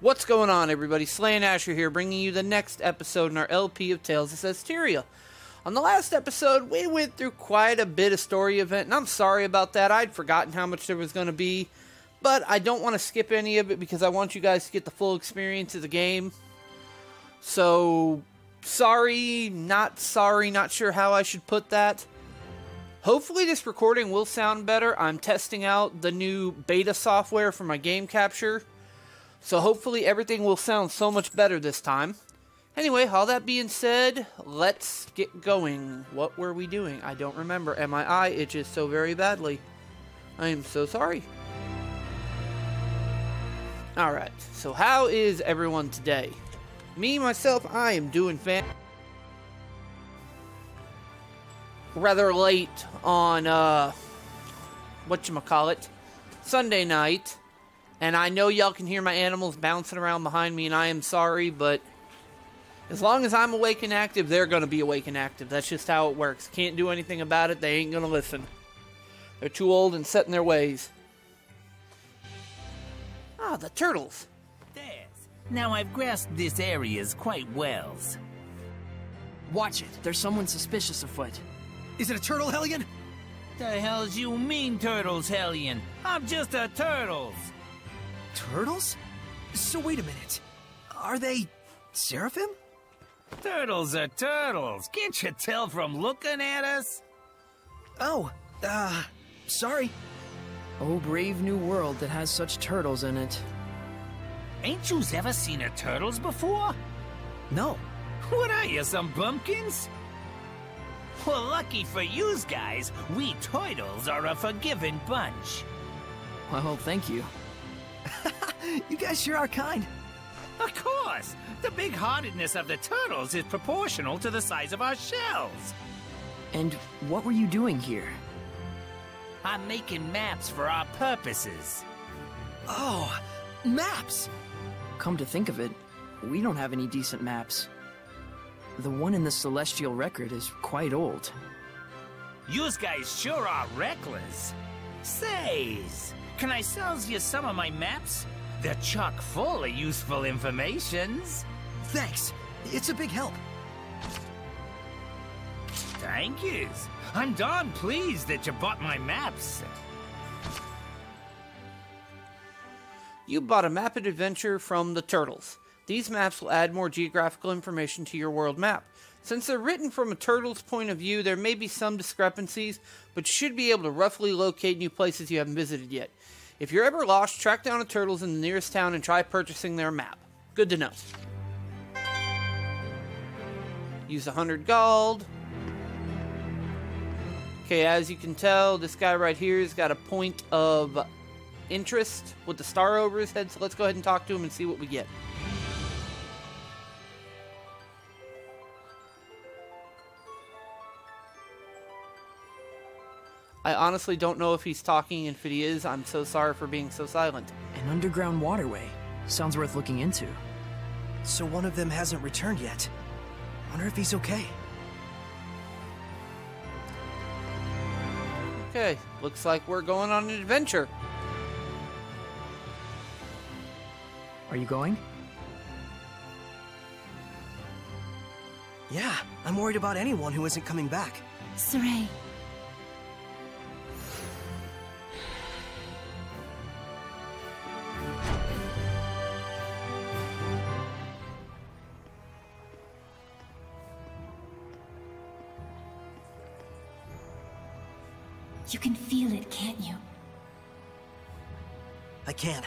What's going on, everybody? Slayn Asher here, bringing you the next episode in our LP of Tales of Zestiria. On the last episode, we went through quite a bit of story event, and I'm sorry about that. I'd forgotten how much there was going to be, but I don't want to skip any of it because I want you guys to get the full experience of the game. So, sorry, not sure how I should put that. Hopefully this recording will sound better. I'm testing out the new beta software for my game capture, so hopefully everything will sound so much better this time. Anyway, all that being said, let's get going. What were we doing? I don't remember, and my eye itches so very badly. I am so sorry. Alright, so how is everyone today? Me, myself, I am doing rather late on, whatchamacallit, Sunday night. And I know y'all can hear my animals bouncing around behind me, and I am sorry, but as long as I'm awake and active, they're going to be awake and active. That's just how it works. Can't do anything about it. They ain't going to listen. They're too old and set in their ways. Ah, the turtles. There's. Now I've grasped this areas quite well. Watch it. There's someone suspicious afoot. Is it a turtle, Hellion? The hell's you mean, Turtles, Hellion? I'm just a Turtles. Turtles? So wait a minute. Are they seraphim? Turtles are turtles. Can't you tell from looking at us? Oh, sorry. Oh, brave new world that has such turtles in it. Ain't yous ever seen a turtles before? No. What are you, some bumpkins? Well, lucky for yous guys, we turtles are a forgiving bunch. Well, thank you. You guys sure are kind. Of course! The big-heartedness of the turtles is proportional to the size of our shells. And what were you doing here? I'm making maps for our purposes. Oh, maps! Come to think of it, we don't have any decent maps. The one in the Celestial Record is quite old. Yous guys sure are reckless. Says, can I sell you some of my maps? They're chock full of useful informations. Thanks. It's a big help. Thank yous. I'm darn pleased that you bought my maps. You bought a map of adventure from the turtles. These maps will add more geographical information to your world map. Since they're written from a turtle's point of view, there may be some discrepancies, but you should be able to roughly locate new places you haven't visited yet. If you're ever lost, track down the turtles in the nearest town and try purchasing their map. Good to know. Use 100 gold. Okay, as you can tell, this guy right here has got a point of interest with the star over his head, so let's go ahead and talk to him and see what we get. I honestly don't know if he's talking, and if he is, I'm so sorry for being so silent. An underground waterway. Sounds worth looking into. So one of them hasn't returned yet. Wonder if he's okay. Okay, looks like we're going on an adventure. Are you going? Yeah, I'm worried about anyone who isn't coming back. Sorey. You can feel it, can't you? I can.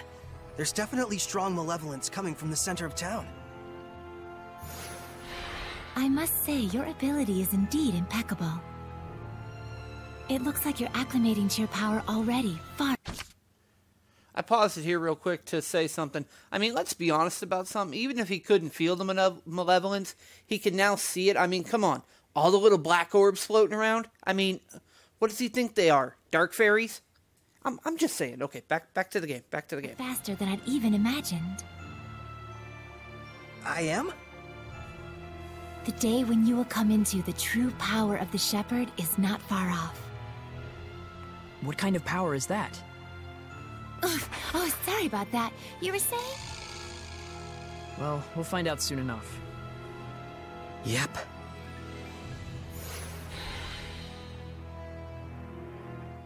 There's definitely strong malevolence coming from the center of town. I must say, your ability is indeed impeccable. It looks like you're acclimating to your power already, far. I paused it here real quick to say something. I mean, let's be honest about something. Even if he couldn't feel the malevolence, he can now see it. I mean, come on. All the little black orbs floating around? I mean, what does he think they are? Dark fairies? I'm just saying. Okay, back to the game. Back to the game. Faster than I'd even imagined. I am? The day when you will come into the true power of the Shepard is not far off. What kind of power is that? Oh, sorry about that. You were saying? Well, we'll find out soon enough. Yep.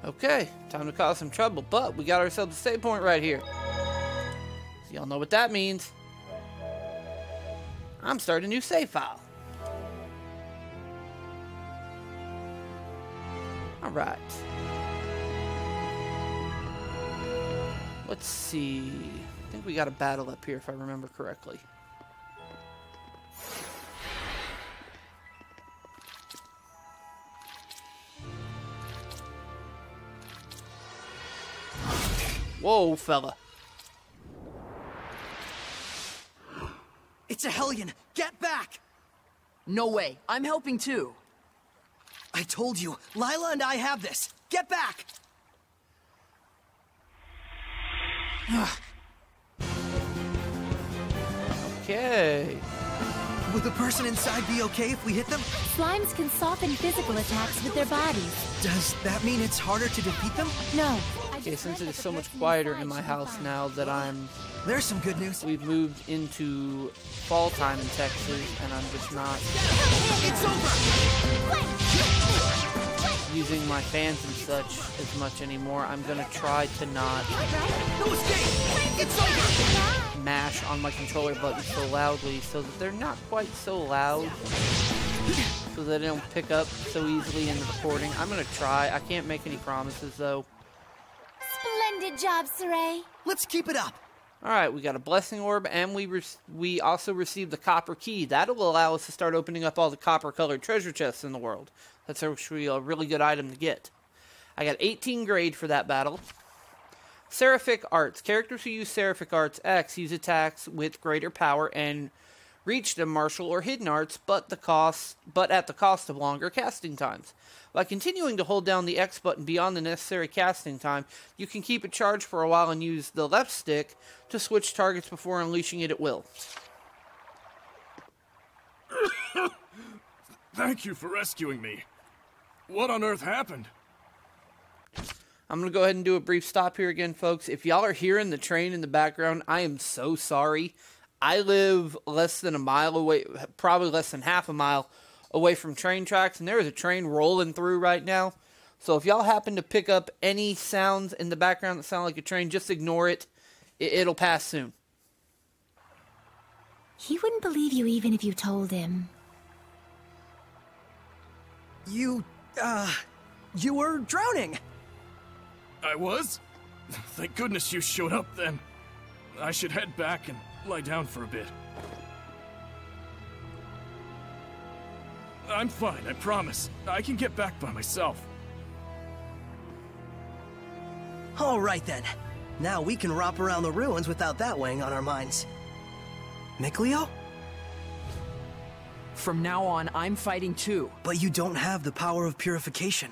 Okay, time to cause some trouble, but we got ourselves a save point right here. So y'all know what that means. I'm starting a new save file. Alright. Let's see. I think we got a battle up here if I remember correctly. Whoa, fella. It's a Hellion! Get back! No way. I'm helping too. I told you, Lila and I have this. Get back! Okay. Would the person inside be okay if we hit them? Slimes can soften physical attacks with their bodies. Does that mean it's harder to defeat them? No. Okay, since it is so much quieter in my house now that There's some good news. we've moved into fall time in Texas, and I'm just not It's over! using my fans and such as much anymore. I'm gonna try to not No escape! It's over! mash on my controller buttons so loudly so that they're not quite so loud, so that they don't pick up so easily in the recording. I'm gonna try. I can't make any promises though. Splendid job, Sorey. Let's keep it up. Alright, we got a blessing orb, and we also received the copper key. That'll allow us to start opening up all the copper-colored treasure chests in the world. That's actually a really good item to get. I got 18 grade for that battle. Seraphic Arts. Characters who use Seraphic Arts X use attacks with greater power and reach them martial or hidden arts, but at the cost of longer casting times. By continuing to hold down the X button beyond the necessary casting time, you can keep it charged for a while and use the left stick to switch targets before unleashing it at will. Thank you for rescuing me. What on earth happened? I'm going to go ahead and do a brief stop here again, folks. If y'all are hearing the train in the background, I am so sorry. I live less than a mile away, probably less than half a mile away from train tracks, and there is a train rolling through right now. So if y'all happen to pick up any sounds in the background that sound like a train, just ignore it. It'll pass soon. He wouldn't believe you even if you told him. You were drowning. I was? Thank goodness you showed up then. I should head back and lie down for a bit. I'm fine, I promise. I can get back by myself. All right then. Now we can romp around the ruins without that weighing on our minds. Mikleo? From now on, I'm fighting too. But you don't have the power of purification.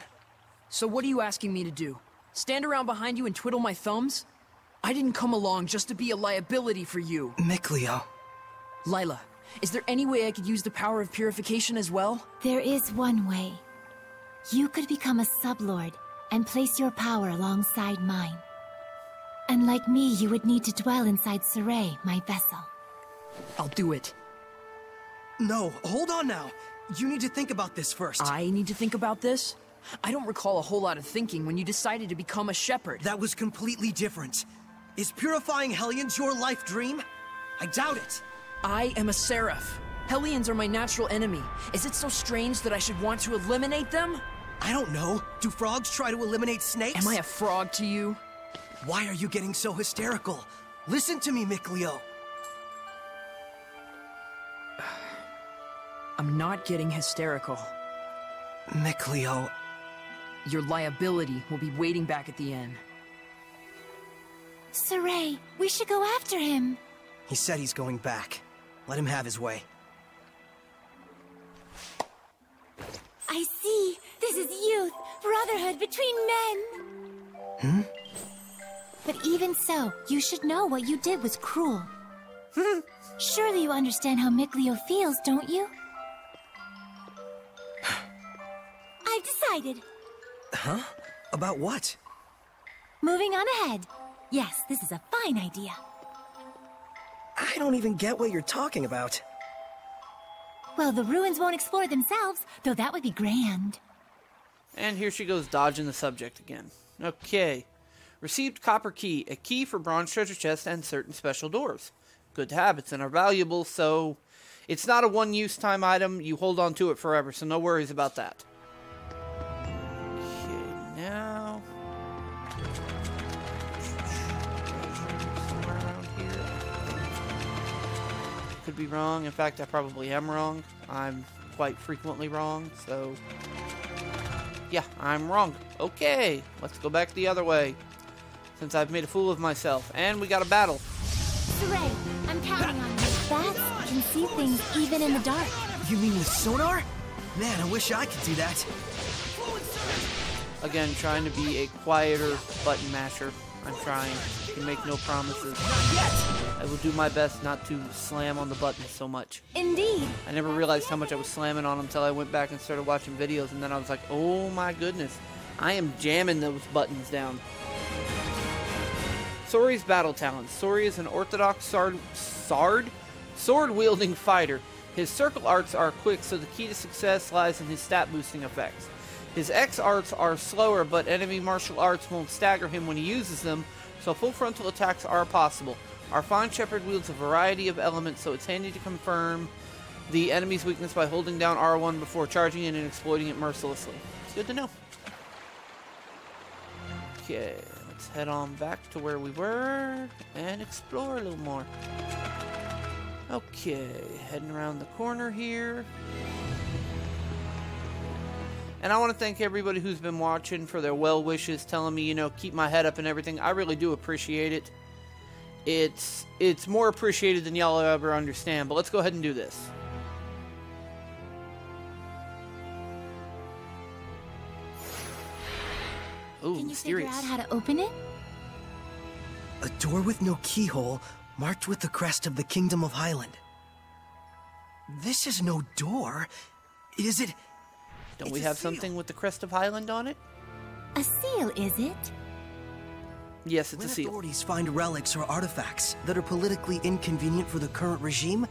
So what are you asking me to do? Stand around behind you and twiddle my thumbs? I didn't come along just to be a liability for you. Mikleo. Lila, is there any way I could use the power of purification as well? There is one way. You could become a sublord and place your power alongside mine. And like me, you would need to dwell inside Sorey, my vessel. I'll do it. No, hold on now. You need to think about this first. I need to think about this? I don't recall a whole lot of thinking when you decided to become a Shepard. That was completely different. Is purifying Hellions your life dream? I doubt it. I am a Seraph. Hellions are my natural enemy. Is it so strange that I should want to eliminate them? I don't know. Do frogs try to eliminate snakes? Am I a frog to you? Why are you getting so hysterical? Listen to me, Mikleo. I'm not getting hysterical. Mikleo. Your liability will be waiting back at the inn. Sorey, we should go after him. He said he's going back. Let him have his way. I see. This is youth, brotherhood between men. But even so, you should know what you did was cruel. Surely you understand how Mikleo feels, don't you? I've decided. Huh? About what? Moving on ahead. Yes, this is a fine idea. I don't even get what you're talking about. Well, the ruins won't explore themselves, though that would be grand. And here she goes dodging the subject again. Okay. Received copper key, a key for bronze treasure chest and certain special doors. Good to have, it's in our valuables, so it's not a one-use time item. You hold on to it forever, so no worries about that. Okay, now... somewhere around here. Could be wrong. In fact, I probably am wrong. I'm quite frequently wrong, so... yeah, I'm wrong. Okay, let's go back the other way, since I've made a fool of myself. And we got a battle. Sorey, I'm counting on you. Bats can see things even in the dark. You mean with sonar? Man, I wish I could do that. Again, trying to be a quieter button masher. I'm trying. I can make no promises. I will do my best not to slam on the buttons so much. Indeed. I never realized how much I was slamming on them until I went back and started watching videos, and then I was like, oh my goodness, I am jamming those buttons down. Sorey's battle talent. Sorey is an orthodox sword-wielding fighter. His circle arts are quick, so the key to success lies in his stat boosting effects. His X arts are slower, but enemy martial arts won't stagger him when he uses them, so full frontal attacks are possible. Our fine Shepard wields a variety of elements, so it's handy to confirm the enemy's weakness by holding down R1 before charging in and exploiting it mercilessly. It's good to know. Okay, let's head on back to where we were and explore a little more. Okay, heading around the corner here. And I want to thank everybody who's been watching for their well wishes, telling me, you know, keep my head up and everything. I really do appreciate it. It's more appreciated than y'all ever understand. But let's go ahead and do this. Ooh, Can you mysterious. figure out how to open it? A door with no keyhole, marked with the crest of the Kingdom of Highland. This is no door. Is it? Don't we It's a have seal. something with the crest of Highland on it? A seal, is it? Yes, it's When a seal. authorities find relics or artifacts that are politically inconvenient for the current regime,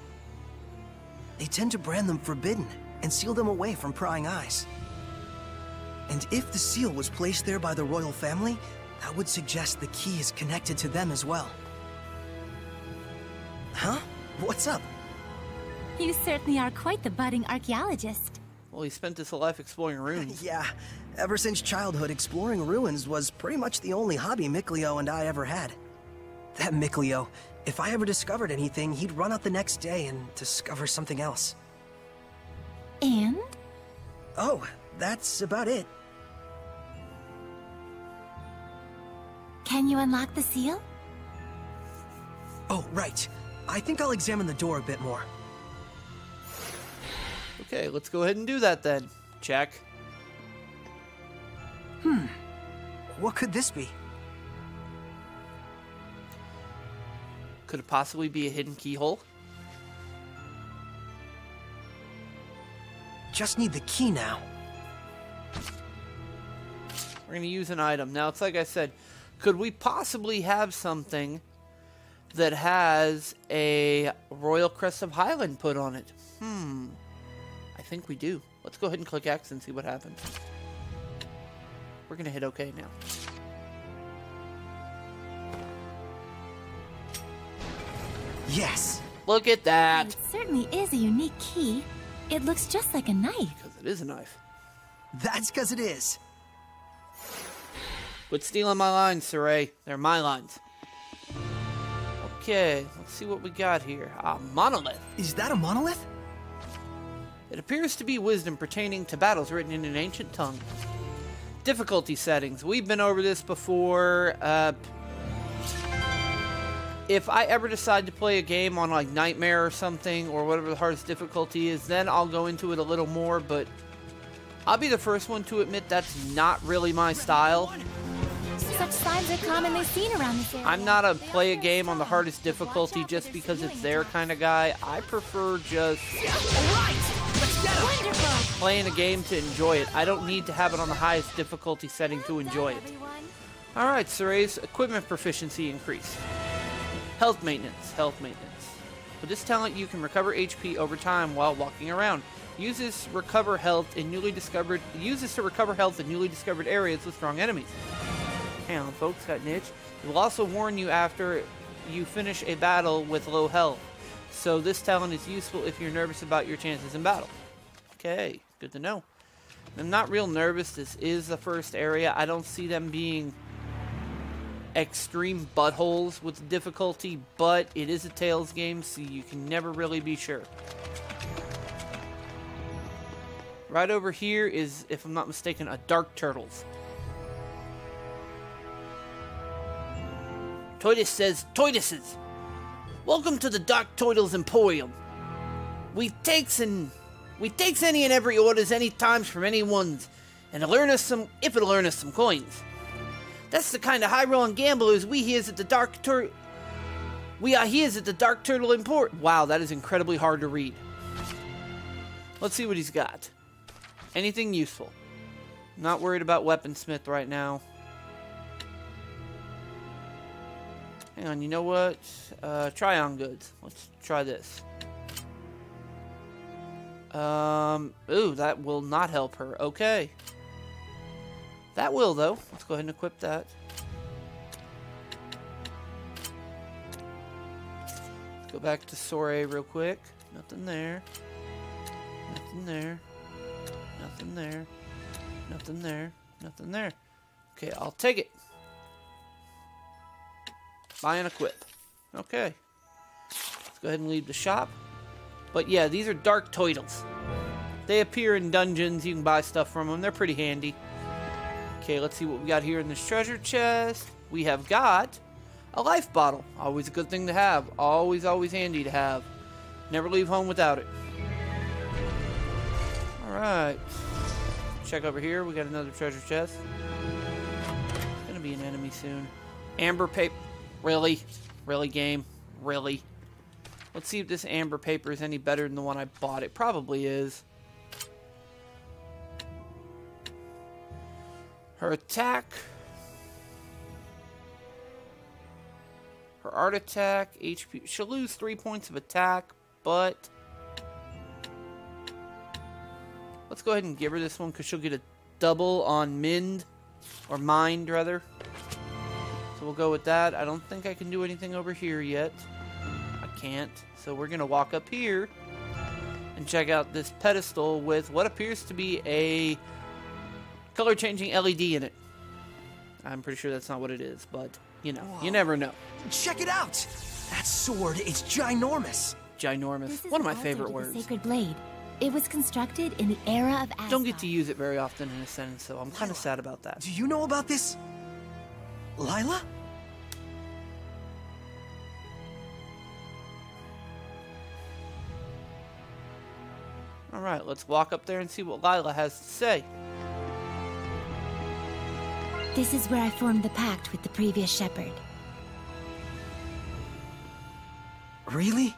they tend to brand them forbidden and seal them away from prying eyes. And if the seal was placed there by the royal family, that would suggest the key is connected to them as well. Huh? What's up? You certainly are quite the budding archaeologist. Well, he spent his whole life exploring ruins. Yeah, ever since childhood, exploring ruins was pretty much the only hobby Mikleo and I ever had. That Mikleo, if I ever discovered anything, he'd run out the next day and discover something else. And? Oh, that's about it. Can you unlock the seal? Oh, right. I think I'll examine the door a bit more. Okay, let's go ahead and do that then. Check. What could this be? Could it possibly be a hidden keyhole? Just need the key now. We're going to use an item. Now, it's like I said, could we possibly have something that has a Royal Crest of Highland put on it? I think we do. Let's go ahead and click X and see what happens. We're going to hit OK now. Yes. Look at that! It certainly is a unique key. It looks just like a knife. Because it is a knife. That's because it is. Quit stealing my lines, Sorey. They're my lines. Okay, let's see what we got here. A monolith. Is that a monolith? It appears to be wisdom pertaining to battles written in an ancient tongue. Difficulty settings. We've been over this before. If I ever decide to play a game on like Nightmare or something, or whatever the hardest difficulty is, then I'll go into it a little more, but I'll be the first one to admit that's not really my style. Such signs are commonly seen around this area. I'm not a play a game on the hardest difficulty just because it's there kind of guy. I prefer just Wonderful! playing a game to enjoy it. I don't need to have it on the highest difficulty setting to enjoy it. Alright, Sorey's equipment proficiency increased. Health maintenance, health maintenance. With this talent, you can recover HP over time while walking around. Use this to recover health in newly discovered areas with strong enemies. Hang on, folks, got an itch. It will also warn you after you finish a battle with low health. So this talent is useful if you're nervous about your chances in battle. Okay, good to know. I'm not real nervous. This is the first area. I don't see them being extreme buttholes with the difficulty, but it is a Tales game, so you can never really be sure. Right over here is, if I'm not mistaken, a Dark Turtles. Toitus says, Toituses! Welcome to the Dark Turtles Emporium. We takes any and every orders any times from anyone's, and it'll earn us some coins. That's the kind of high-rolling gamblers we are here at the Dark Turtle Emporium. Wow, that is incredibly hard to read. Let's see what he's got. Anything useful. Not worried about Weaponsmith right now. Hang on, you know what? Try on goods. Let's try this. Ooh, that will not help her. Okay. That will, though. Let's go ahead and equip that. Let's go back to Sorey real quick. Nothing there. Nothing there. Nothing there. Nothing there. Nothing there. Okay, I'll take it. Buy and equip. Okay. Let's go ahead and leave the shop. But yeah, these are Dark Turtles. They appear in dungeons. You can buy stuff from them. They're pretty handy. Okay, let's see what we got here in this treasure chest. We have got a life bottle. Always a good thing to have. Always, always handy to have. Never leave home without it. Alright. Check over here. We got another treasure chest. It's gonna be an enemy soon. Amber paper. Really? Really, game? Really? Let's see if this amber paper is any better than the one I bought. It probably is. Her attack. Her art attack. HP. She'll lose 3 points of attack, but let's go ahead and give her this one because she'll get a double on mind. Or mind, rather. So we'll go with that. I don't think I can do anything over here yet. I can't. So we're going to walk up here and check out this pedestal with what appears to be a color-changing LED in it. I'm pretty sure that's not what it is, but, you know, you never know. Check it out! That sword is ginormous. Ginormous. One of my favorite words. The sacred blade. It was constructed in the era of Asgard. Don't get to use it very often in a sentence, so I'm kind of sad about that. Do you know about this, Lila? Alright, let's walk up there and see what Lila has to say. This is where I formed the pact with the previous Shepard. Really?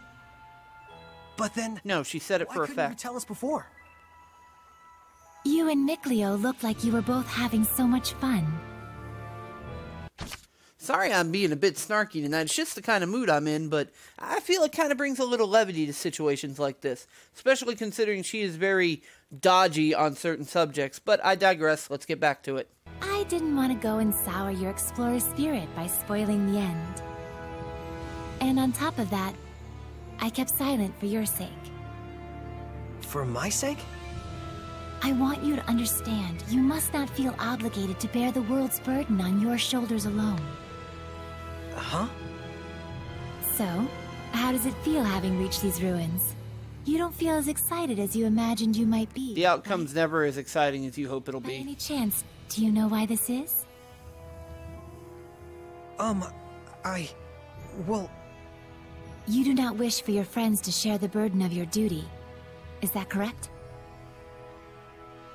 But then... No, she said it for a why couldn't you fact. tell us before? You and Mikleo looked like you were both having so much fun. Sorry I'm being a bit snarky tonight. It's just the kind of mood I'm in, but I feel it kind of brings a little levity to situations like this, especially considering she is very dodgy on certain subjects. But I digress. Let's get back to it. I didn't want to go and sour your explorer spirit by spoiling the end. And on top of that, I kept silent for your sake. For my sake? I want you to understand, you must not feel obligated to bear the world's burden on your shoulders alone. Huh? So, how does it feel having reached these ruins? You don't feel as excited as you imagined you might be. The outcome's never as exciting as you hope it'll By be. any chance, do you know why this is? Well... You do not wish for your friends to share the burden of your duty. Is that correct?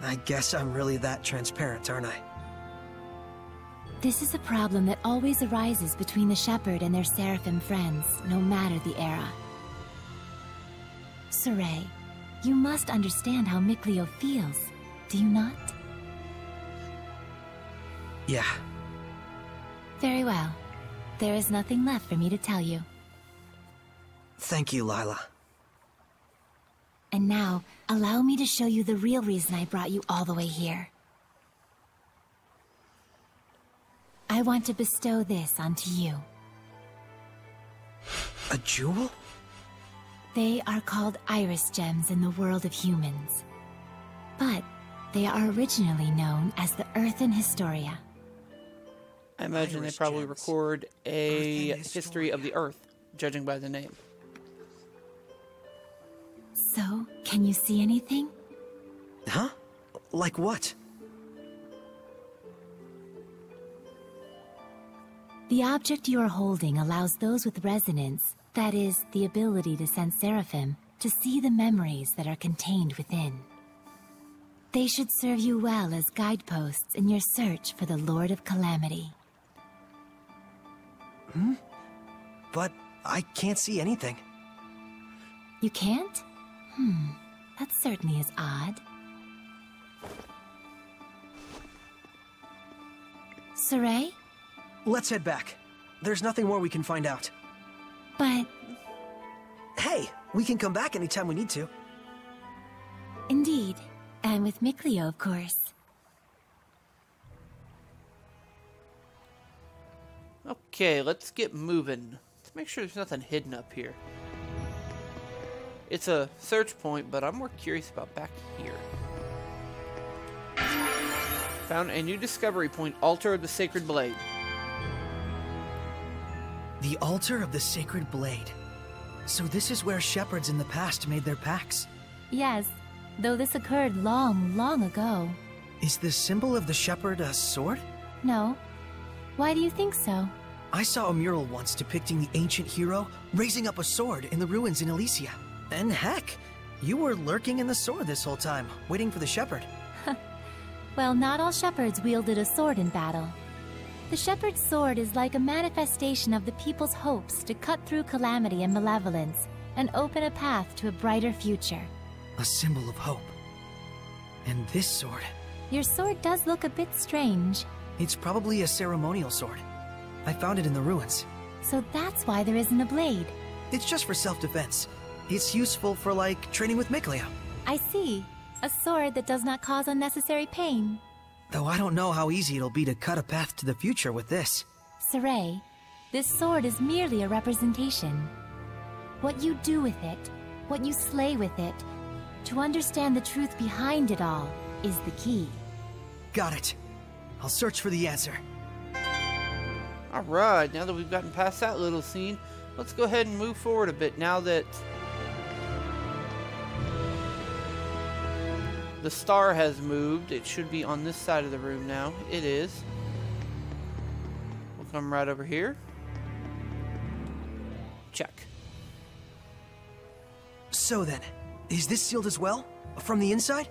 I guess I'm really that transparent, aren't I? This is a problem that always arises between the Shepard and their Seraphim friends, no matter the era. Sorey, you must understand how Mikleo feels, do you not? Yeah. Very well. There is nothing left for me to tell you. Thank you, Lila. And now, allow me to show you the real reason I brought you all the way here. I want to bestow this onto you. A jewel? They are called iris gems in the world of humans. But they are originally known as the Earthen Historia. I imagine they probably record a history of the Earth, judging by the name. So, can you see anything? Huh? Like what? The object you are holding allows those with resonance, that is, the ability to sense seraphim, to see the memories that are contained within. They should serve you well as guideposts in your search for the Lord of Calamity. But I can't see anything. You can't? That certainly is odd. Sorey? Let's head back. There's nothing more we can find out. But... Hey, we can come back anytime we need to. Indeed. And with Mikleo, of course. Okay, let's get moving. Let's make sure there's nothing hidden up here. It's a search point, but I'm more curious about back here. Found a new discovery point, Altar of the Sacred Blade. The Altar of the Sacred Blade. So this is where Shepards in the past made their pacts. Yes, though this occurred long, long ago. Is the symbol of the Shepard a sword? No. Why do you think so? I saw a mural once depicting the ancient hero raising up a sword in the ruins in Elysia. And heck, you were lurking in the sword this whole time, waiting for the Shepard. Well, not all Shepards wielded a sword in battle. The Shepard's sword is like a manifestation of the people's hopes to cut through calamity and malevolence and open a path to a brighter future. A symbol of hope. And this sword... Your sword does look a bit strange. It's probably a ceremonial sword. I found it in the ruins. So that's why there isn't a blade. It's just for self-defense. It's useful for, like, training with Mikleo. I see. A sword that does not cause unnecessary pain. Though I don't know how easy it'll be to cut a path to the future with this. Sorey, this sword is merely a representation. What you do with it, what you slay with it, to understand the truth behind it all, is the key. Got it. I'll search for the answer. Alright, now that we've gotten past that little scene, let's go ahead and move forward a bit now that the star has moved. It should be on this side of the room now. It is. We'll come right over here. Check. So then, is this sealed as well? From the inside?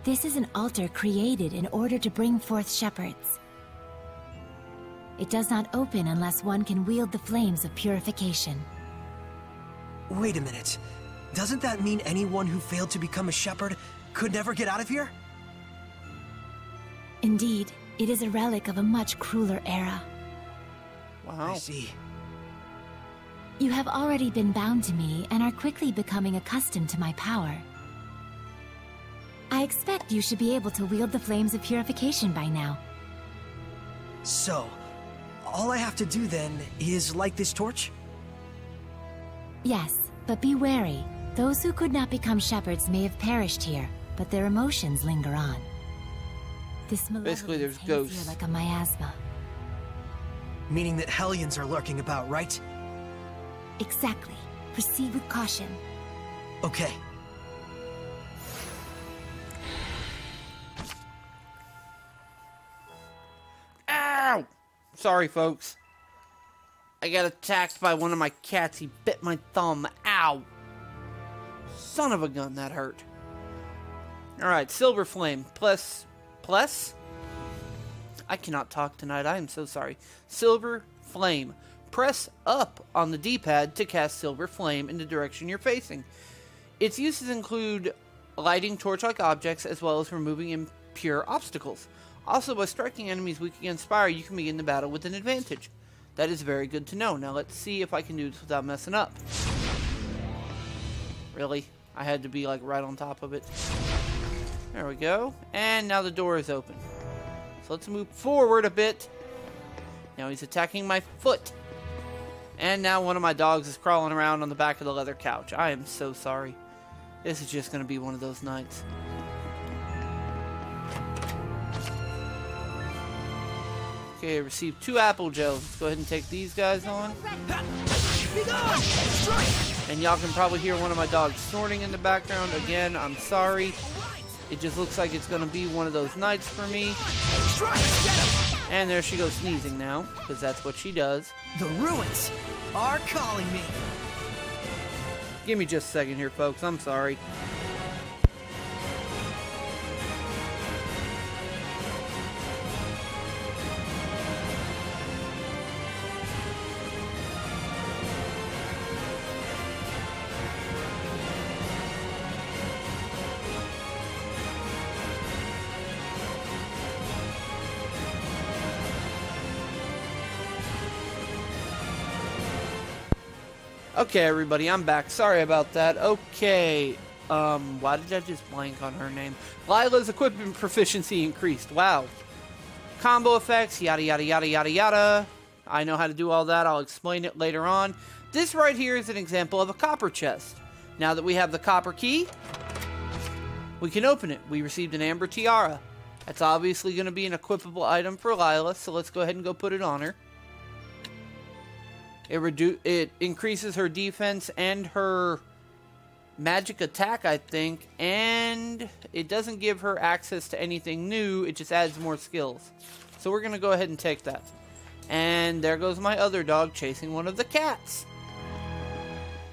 This is an altar created in order to bring forth Shepards. It does not open unless one can wield the flames of purification. Wait a minute. Doesn't that mean anyone who failed to become a Shepard could never get out of here? Indeed, it is a relic of a much crueler era. Wow. I see. You have already been bound to me and are quickly becoming accustomed to my power. I expect you should be able to wield the flames of purification by now. So, all I have to do then is light this torch? Yes, but be wary. Those who could not become Shepards may have perished here, but their emotions linger on. This Basically, there's hangs ghosts. here like a miasma. Meaning that Hellions are lurking about, right? Exactly. Proceed with caution. Okay. Ow! Sorry, folks. I got attacked by one of my cats. He bit my thumb. Ow! Son of a gun, that hurt. Alright, Silver Flame. Plus? I cannot talk tonight. I am so sorry. Silver Flame. Press up on the D-pad to cast Silver Flame in the direction you're facing. Its uses include lighting torch-like objects as well as removing impure obstacles. Also, by striking enemies weak against fire, you can begin the battle with an advantage. That is very good to know. Now let's see if I can do this without messing up. Really? I had to be like right on top of it. There we go. And now the door is open. So let's move forward a bit. Now he's attacking my foot. And now one of my dogs is crawling around on the back of the leather couch. I am so sorry. This is just going to be one of those nights. Okay, I received 2 apple gels. Let's go ahead and take these guys on. And y'all can probably hear one of my dogs snorting in the background. Again, I'm sorry. It just looks like it's going to be one of those nights for me. And there she goes sneezing now, because that's what she does. The ruins are calling me. Give me just a second here, folks. I'm sorry. Okay, everybody, I'm back. Sorry about that. Okay, why did I just blank on her name? Lila's equipment proficiency increased. Wow. Combo effects, yada, yada, yada, yada, yada. I know how to do all that. I'll explain it later on. This right here is an example of a copper chest. Now that we have the copper key, we can open it. We received an amber tiara. That's obviously going to be an equipable item for Lila, so let's go ahead and go put it on her. It increases her defense and her magic attack, I think, and it doesn't give her access to anything new, it just adds more skills. So we're going to go ahead and take that. And there goes my other dog chasing one of the cats.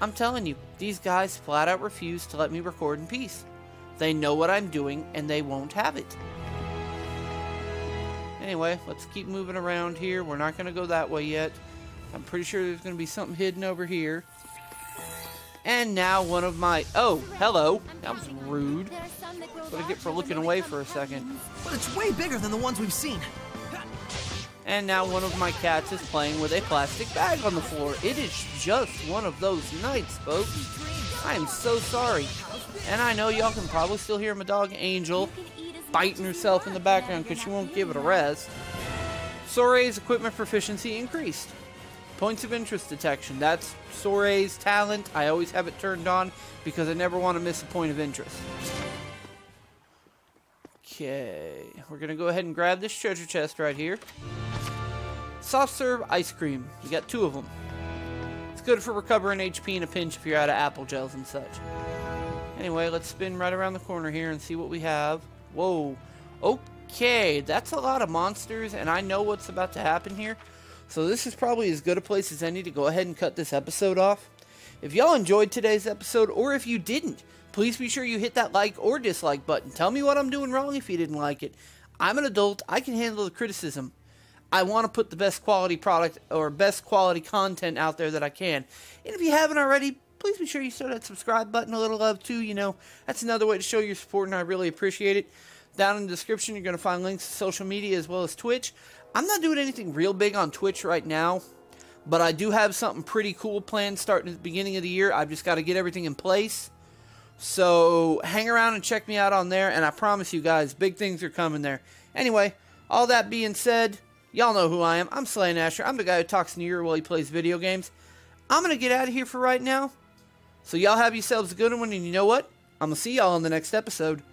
I'm telling you, these guys flat out refuse to let me record in peace. They know what I'm doing, and they won't have it. Anyway, let's keep moving around here. We're not going to go that way yet. I'm pretty sure there's going to be something hidden over here. And now one of my... Oh, hello. That was rude. What I get for looking away for a second. But it's way bigger than the ones we've seen. And now one of my cats is playing with a plastic bag on the floor. It is just one of those nights, folks. I am so sorry. And I know y'all can probably still hear my dog Angel biting herself in the background because she won't give it a rest. Sorey's equipment proficiency increased. Points of interest detection. That's Sorey's talent. I always have it turned on because I never want to miss a point of interest. Okay, we're going to go ahead and grab this treasure chest right here. Soft serve ice cream. We got 2 of them. It's good for recovering HP in a pinch if you're out of apple gels and such. Anyway, let's spin right around the corner here and see what we have. Whoa. Okay, that's a lot of monsters, and I know what's about to happen here. So this is probably as good a place as any to go ahead and cut this episode off. If y'all enjoyed today's episode, or if you didn't, please be sure you hit that like or dislike button. Tell me what I'm doing wrong if you didn't like it. I'm an adult. I can handle the criticism. I want to put the best quality product or best quality content out there that I can. And if you haven't already, please be sure you show that subscribe button a little love too. You know, that's another way to show your support, and I really appreciate it. Down in the description, you're going to find links to social media as well as Twitch. I'm not doing anything real big on Twitch right now, but I do have something pretty cool planned starting at the beginning of the year. I've just got to get everything in place. So hang around and check me out on there, and I promise you guys, big things are coming there. Anyway, all that being said, y'all know who I am. I'm Slayn Asher. I'm the guy who talks in your ear while he plays video games. I'm going to get out of here for right now. So y'all have yourselves a good one, and you know what? I'm going to see y'all in the next episode.